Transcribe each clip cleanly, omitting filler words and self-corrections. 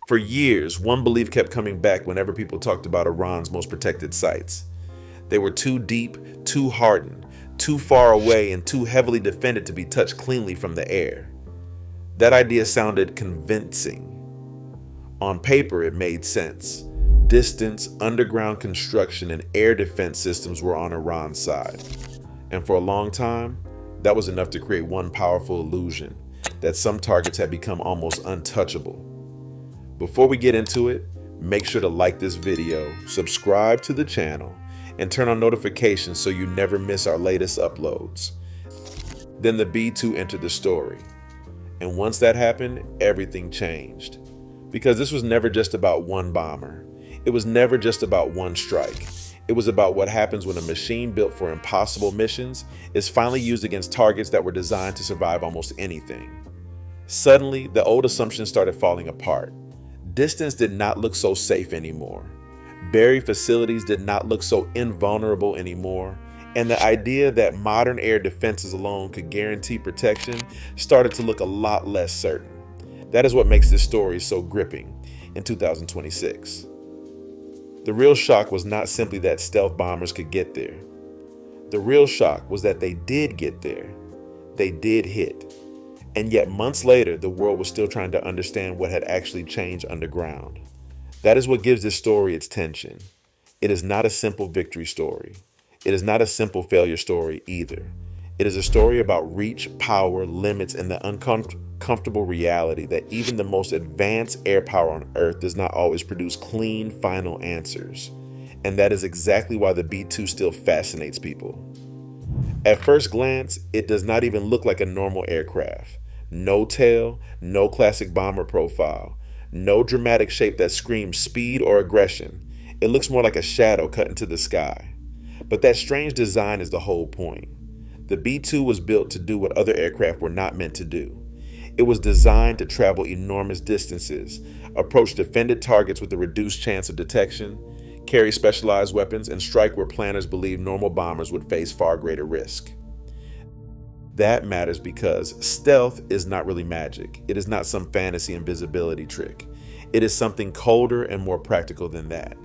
For years, one belief kept coming back whenever people talked about Iran's most protected sites. They were too deep, too hardened, too far away, and too heavily defended to be touched cleanly from the air. That idea sounded convincing. On paper, it made sense. Distance, underground construction, and air defense systems were on Iran's side. And for a long time, that was enough to create one powerful illusion that some targets had become almost untouchable. Before we get into it, make sure to like this video, subscribe to the channel, and turn on notifications so you never miss our latest uploads. Then the B-2 entered the story. And once that happened, everything changed. Because this was never just about one bomber. It was never just about one strike. It was about what happens when a machine built for impossible missions is finally used against targets that were designed to survive almost anything. Suddenly, the old assumptions started falling apart. Distance did not look so safe anymore. Buried facilities did not look so invulnerable anymore. And the idea that modern air defenses alone could guarantee protection started to look a lot less certain. That is what makes this story so gripping in 2026. The real shock was not simply that stealth bombers could get there. The real shock was that they did get there. They did hit. And yet months later, the world was still trying to understand what had actually changed underground. That is what gives this story its tension. It is not a simple victory story. It is not a simple failure story either. It is a story about reach, power, limits, and the uncomfortable reality that even the most advanced air power on Earth does not always produce clean, final answers. And that is exactly why the B-2 still fascinates people. At first glance, it does not even look like a normal aircraft. No tail, no classic bomber profile, no dramatic shape that screams speed or aggression. It looks more like a shadow cut into the sky. But that strange design is the whole point. The B-2 was built to do what other aircraft were not meant to do. It was designed to travel enormous distances, approach defended targets with a reduced chance of detection, carry specialized weapons, and strike where planners believed normal bombers would face far greater risk. That matters because stealth is not really magic. It is not some fantasy invisibility trick. It is something colder and more practical than that.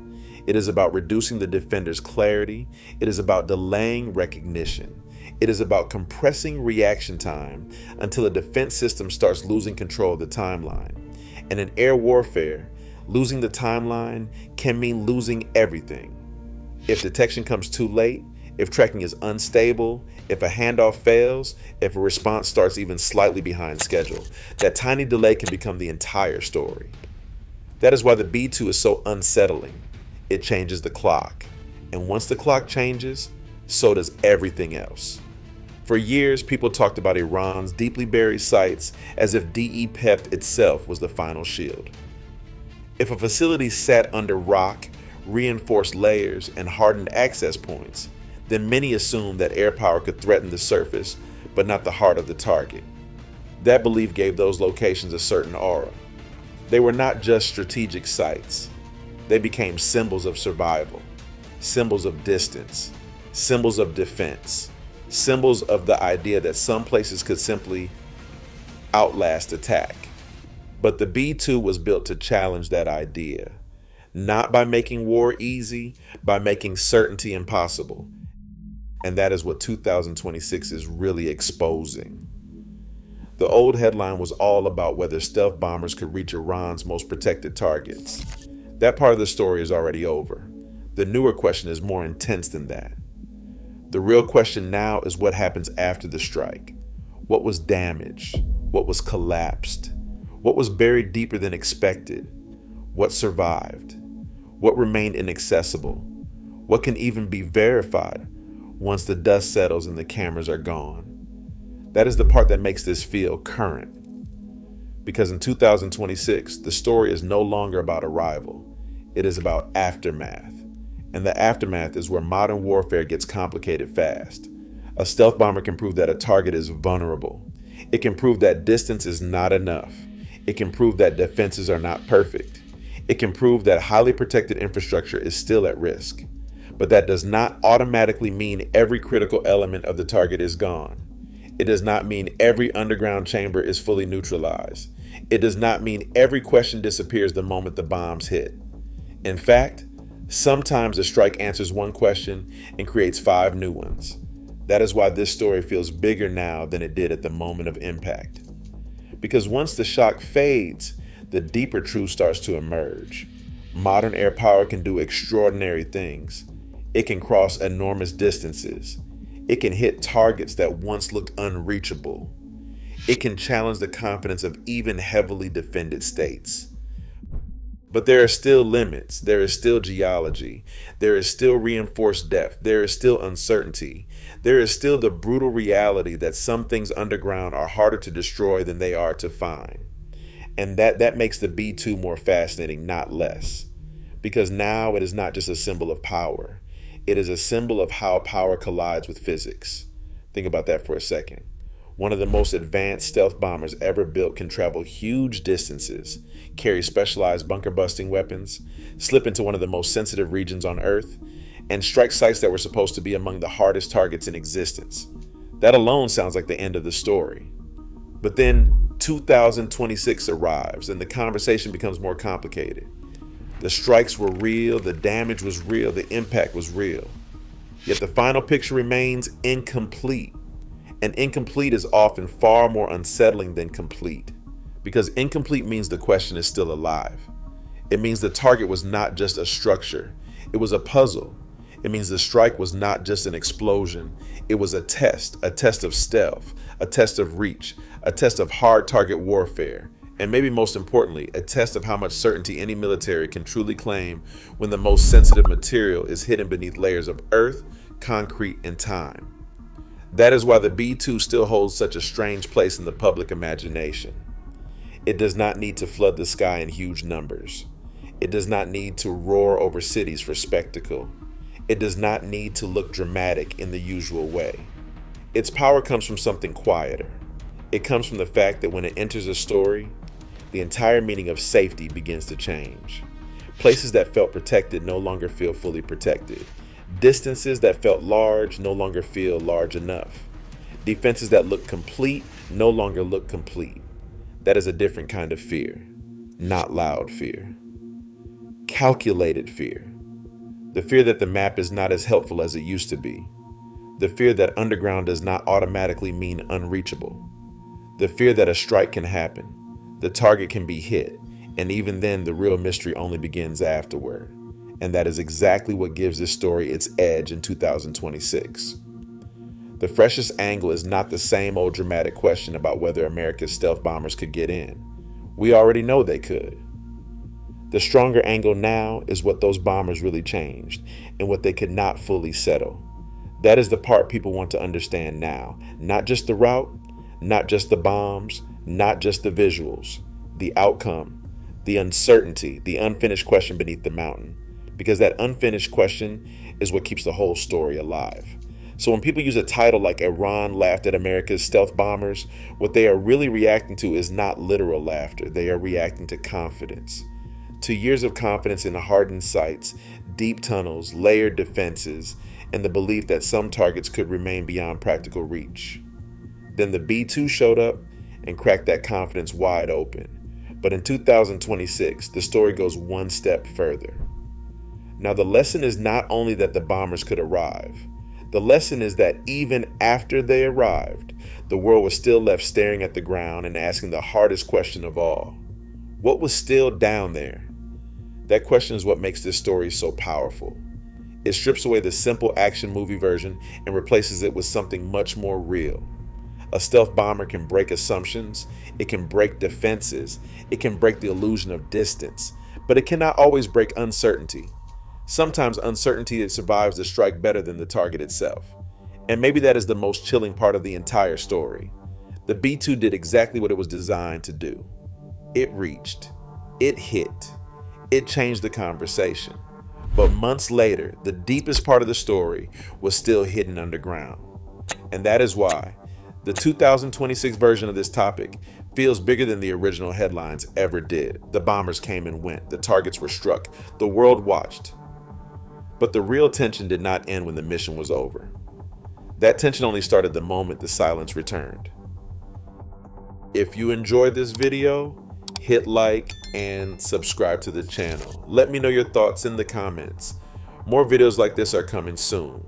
It is about reducing the defender's clarity. It is about delaying recognition. It is about compressing reaction time until a defense system starts losing control of the timeline. And in air warfare, losing the timeline can mean losing everything. If detection comes too late, if tracking is unstable, if a handoff fails, if a response starts even slightly behind schedule, that tiny delay can become the entire story. That is why the B-2 is so unsettling. It changes the clock. And once the clock changes, so does everything else. For years, people talked about Iran's deeply buried sites as if DE-PEP itself was the final shield. If a facility sat under rock, reinforced layers, and hardened access points, then many assumed that air power could threaten the surface, but not the heart of the target. That belief gave those locations a certain aura. They were not just strategic sites. They became symbols of survival, symbols of distance, symbols of defense, symbols of the idea that some places could simply outlast attack. But the B-2 was built to challenge that idea, not by making war easy, by making certainty impossible. And that is what 2026 is really exposing. The old headline was all about whether stealth bombers could reach Iran's most protected targets. That part of the story is already over. The newer question is more intense than that. The real question now is what happens after the strike. What was damaged? What was collapsed? What was buried deeper than expected? What survived? What remained inaccessible? What can even be verified once the dust settles and the cameras are gone? That is the part that makes this feel current. Because in 2026, the story is no longer about arrival. It is about aftermath. And the aftermath is where modern warfare gets complicated fast. A stealth bomber can prove that a target is vulnerable. It can prove that distance is not enough. It can prove that defenses are not perfect. It can prove that highly protected infrastructure is still at risk. But that does not automatically mean every critical element of the target is gone. It does not mean every underground chamber is fully neutralized. It does not mean every question disappears the moment the bombs hit. In fact, sometimes a strike answers one question and creates 5 new ones. That is why this story feels bigger now than it did at the moment of impact. Because once the shock fades, the deeper truth starts to emerge. Modern air power can do extraordinary things. It can cross enormous distances. It can hit targets that once looked unreachable. It can challenge the confidence of even heavily defended states. But there are still limits. There is still geology. There is still reinforced depth. There is still uncertainty. There is still the brutal reality that some things underground are harder to destroy than they are to find. And that makes the B-2 more fascinating, not less. Because now it is not just a symbol of power. It is a symbol of how power collides with physics. Think about that for a second. One of the most advanced stealth bombers ever built can travel huge distances, carry specialized bunker-busting weapons, slip into one of the most sensitive regions on Earth, and strike sites that were supposed to be among the hardest targets in existence. That alone sounds like the end of the story. But then 2026 arrives and the conversation becomes more complicated. The strikes were real, the damage was real, the impact was real. Yet the final picture remains incomplete. And incomplete is often far more unsettling than complete, because incomplete means the question is still alive. It means the target was not just a structure, it was a puzzle. It means the strike was not just an explosion, it was a test of stealth, a test of reach, a test of hard target warfare, and maybe most importantly, a test of how much certainty any military can truly claim when the most sensitive material is hidden beneath layers of earth, concrete, and time. That is why the B-2 still holds such a strange place in the public imagination. It does not need to flood the sky in huge numbers. It does not need to roar over cities for spectacle. It does not need to look dramatic in the usual way. Its power comes from something quieter. It comes from the fact that when it enters a story, the entire meaning of safety begins to change. Places that felt protected no longer feel fully protected. Distances that felt large no longer feel large enough. Defenses that look complete no longer look complete. That is a different kind of fear. Not loud fear. Calculated fear. The fear that the map is not as helpful as it used to be. The fear that underground does not automatically mean unreachable. The fear that a strike can happen. The target can be hit. And even then, the real mystery only begins afterward. And that is exactly what gives this story its edge in 2026. The freshest angle is not the same old dramatic question about whether America's stealth bombers could get in. We already know they could. The stronger angle now is what those bombers really changed and what they could not fully settle. That is the part people want to understand now. Not just the route, not just the bombs, not just the visuals, the outcome, the uncertainty, the unfinished question beneath the mountain. Because that unfinished question is what keeps the whole story alive. So when people use a title like Iran laughed at America's stealth bombers, what they are really reacting to is not literal laughter. They are reacting to confidence. To years of confidence in hardened sites, deep tunnels, layered defenses, and the belief that some targets could remain beyond practical reach. Then the B-2 showed up and cracked that confidence wide open. But in 2026, the story goes one step further. Now, the lesson is not only that the bombers could arrive. The lesson is that even after they arrived, the world was still left staring at the ground and asking the hardest question of all. What was still down there? That question is what makes this story so powerful. It strips away the simple action movie version and replaces it with something much more real. A stealth bomber can break assumptions, it can break defenses, it can break the illusion of distance, but it cannot always break uncertainty. Sometimes uncertainty survives the strike better than the target itself. And maybe that is the most chilling part of the entire story. The B-2 did exactly what it was designed to do. It reached, it hit, it changed the conversation. But months later, the deepest part of the story was still hidden underground. And that is why the 2026 version of this topic feels bigger than the original headlines ever did. The bombers came and went, the targets were struck, the world watched. But the real tension did not end when the mission was over. That tension only started the moment the silence returned. If you enjoyed this video, hit like, and subscribe to the channel. Let me know your thoughts in the comments. More videos like this are coming soon.